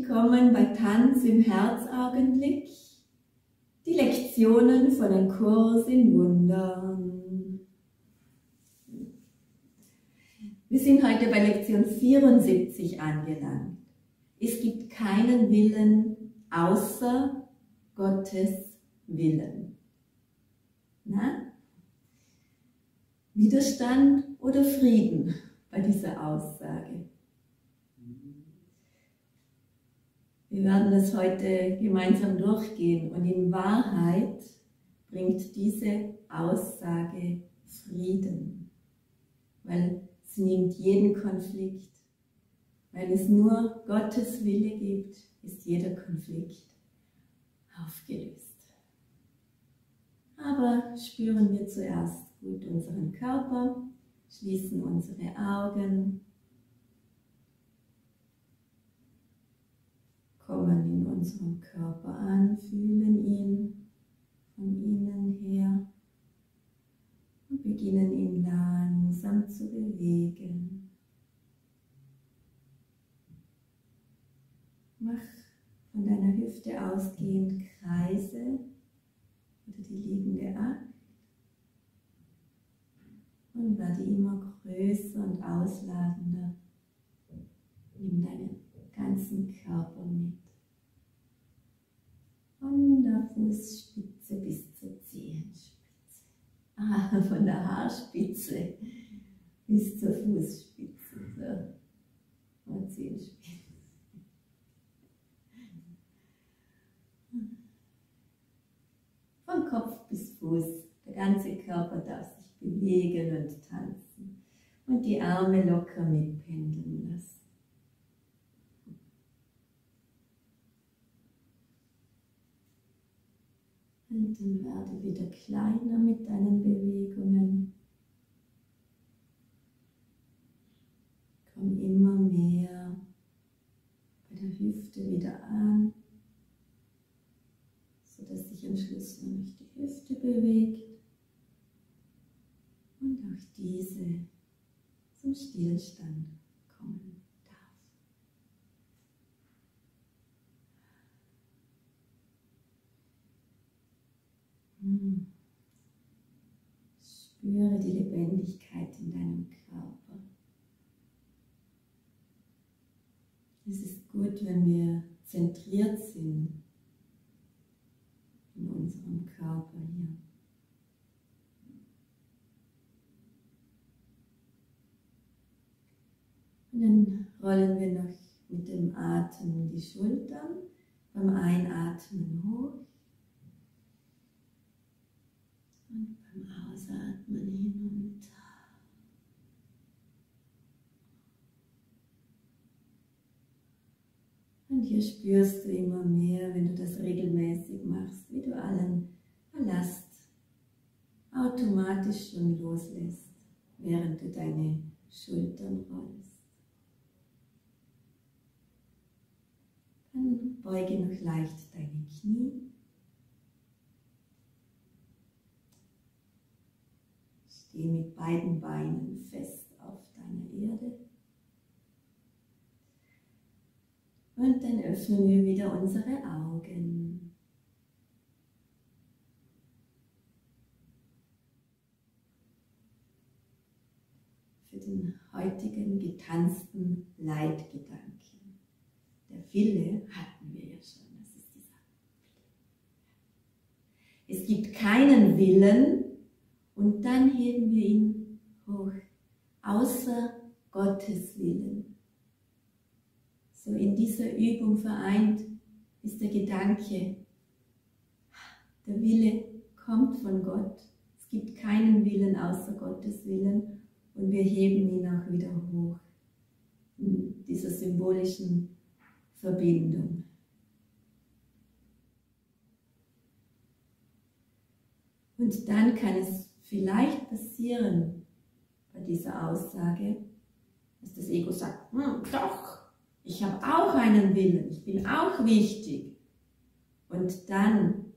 willkommen bei Tanz im Herzaugenblick, die Lektionen von einem Kurs in Wundern. Wir sind heute bei Lektion 74 angelangt. Es gibt keinen Willen außer Gottes Willen. Na? Widerstand oder Frieden bei dieser Aussage? Wir werden das heute gemeinsam durchgehen und in Wahrheit bringt diese Aussage Frieden, weil sie nimmt jeden Konflikt. Weil es nur Gottes Wille gibt, ist jeder Konflikt aufgelöst. Aber spüren wir zuerst gut unseren Körper, schließen unsere Augen, kommen in unserem Körper an, fühlen ihn von innen her und beginnen ihn langsam zu bewegen. Mach von deiner Hüfte ausgehend Kreise oder die liegende Acht und werde immer größer und ausladender. Nimm deinen ganzen Körper mit. Von der Fußspitze bis zur Zehenspitze. Von der Haarspitze bis zur Fußspitze. So. Und Zehenspitze. Von Kopf bis Fuß. Der ganze Körper darf sich bewegen und tanzen. Und die Arme locker mitpendeln lassen. Und dann werde wieder kleiner mit deinen Bewegungen. Komm immer mehr bei der Hüfte wieder an, sodass sich am Schluss nur noch die Hüfte bewegt und auch diese zum Stillstand kommen darf. Spüre die Lebendigkeit in deinem Körper. Es ist gut, wenn wir zentriert sind in unserem Körper hier. Und dann rollen wir noch mit dem Atmen die Schultern, beim Einatmen hoch und beim Ausatmen hinunter. Und hier spürst du immer mehr, wenn du das regelmäßig machst, wie du allen Ballast automatisch schon loslässt, während du deine Schultern rollst. Dann beuge noch leicht deine Knie. Steh mit beiden Beinen fest auf deiner Erde. Und dann öffnen wir wieder unsere Augen. Für den heutigen getanzten Leitgedanken. Der Wille hatten wir ja schon, das ist dieser Wille. Es gibt keinen Willen und dann heben wir ihn hoch, außer Gottes Willen. So in dieser Übung vereint ist der Gedanke, der Wille kommt von Gott. Es gibt keinen Willen außer Gottes Willen und wir heben ihn auch wieder hoch in dieser symbolischen Verbindung. Und dann kann es vielleicht passieren bei dieser Aussage, dass das Ego sagt, doch, ich habe auch einen Willen, ich bin auch wichtig. Und dann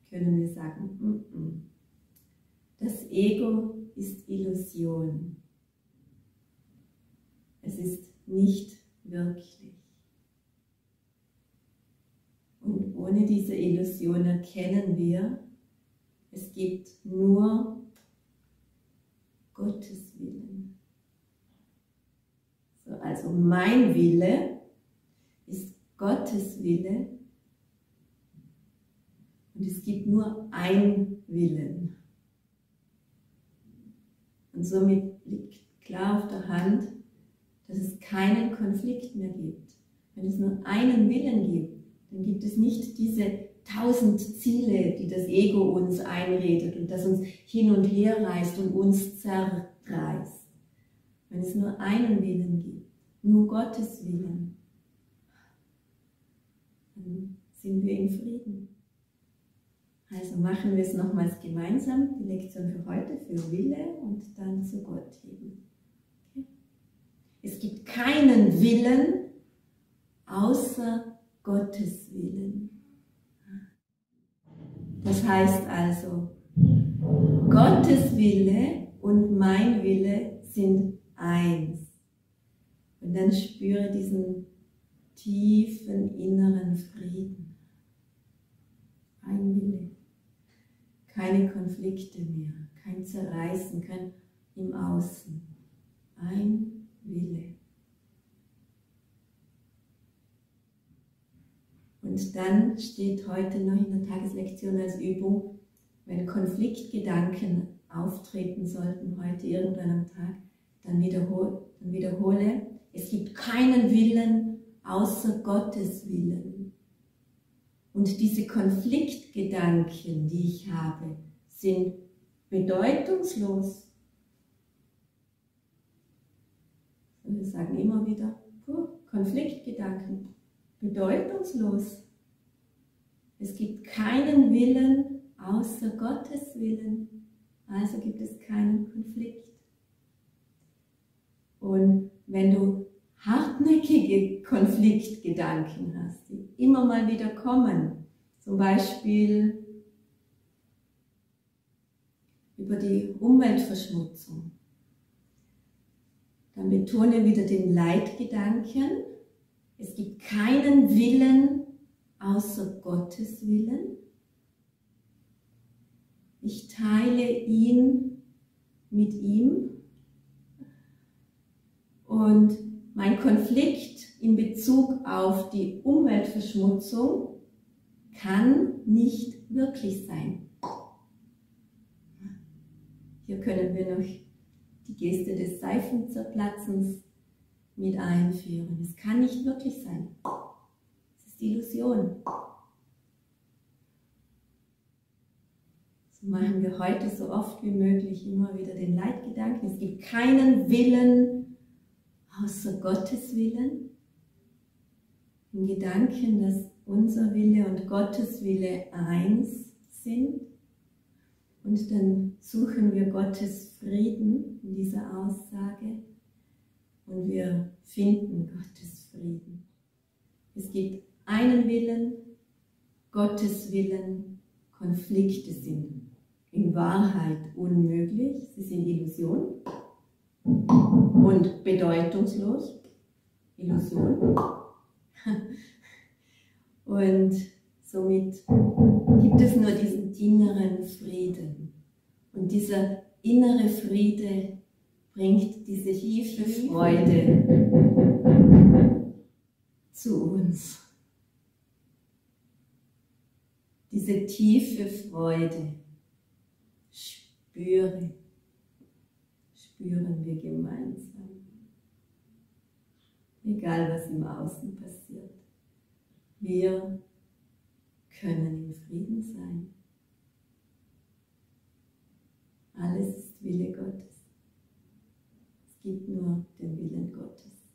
können wir sagen, das Ego ist Illusion. Es ist nicht wirklich. ohne diese Illusion erkennen wir, es gibt nur Gottes Willen. So, also mein Wille ist Gottes Wille und es gibt nur ein Willen. Und somit liegt klar auf der Hand, dass es keinen Konflikt mehr gibt. Wenn es nur einen Willen gibt, dann gibt es nicht diese 1000 Ziele, die das Ego uns einredet und das uns hin und her reißt und uns zerreißt. Wenn es nur einen Willen gibt, nur Gottes Willen, dann sind wir in Frieden. Also machen wir es nochmals gemeinsam, die Lektion für heute, für Wille und dann zu Gott heben. Okay? Es gibt keinen Willen außer Gottes Willen. Das heißt also, Gottes Wille und mein Wille sind eins. Und dann spüre diesen tiefen inneren Frieden. Ein Wille. Keine Konflikte mehr, kein Zerreißen, kein im Außen. Ein Wille. Und dann steht heute noch in der Tageslektion als Übung, wenn Konfliktgedanken auftreten sollten, heute irgendwann am Tag, dann wiederhole, es gibt keinen Willen außer Gottes Willen. Und diese Konfliktgedanken, die ich habe, sind bedeutungslos. Und wir sagen immer wieder, Konfliktgedanken, bedeutungslos. Es gibt keinen Willen außer Gottes Willen, also gibt es keinen Konflikt. Und wenn du hartnäckige Konfliktgedanken hast, die immer mal wieder kommen, zum Beispiel über die Umweltverschmutzung, dann betone wieder den Leitgedanken. Es gibt keinen Willen außer Gottes Willen. Ich teile ihn mit ihm und mein Konflikt in Bezug auf die Umweltverschmutzung kann nicht wirklich sein. Hier können wir noch die Geste des Seifenzerplatzens mit einführen. Es kann nicht wirklich sein. Es ist Illusion. So machen wir heute so oft wie möglich immer wieder den Leitgedanken. Es gibt keinen Willen außer Gottes Willen. Im Gedanken, dass unser Wille und Gottes Wille eins sind. Und dann suchen wir Gottes Frieden in dieser Aussage und wir finden Gottes Frieden. Es gibt einen Willen, Gottes Willen, Konflikte sind in Wahrheit unmöglich, sie sind Illusion und bedeutungslos, Illusion. Und somit gibt es nur diesen inneren Frieden. Und dieser innere Friede bringt diese tiefe Freude zu uns. Diese tiefe Freude spüren wir gemeinsam. Egal was im Außen passiert. Wir können im Frieden sein. Alles ist Wille Gottes. Es gibt nur den Willen Gottes.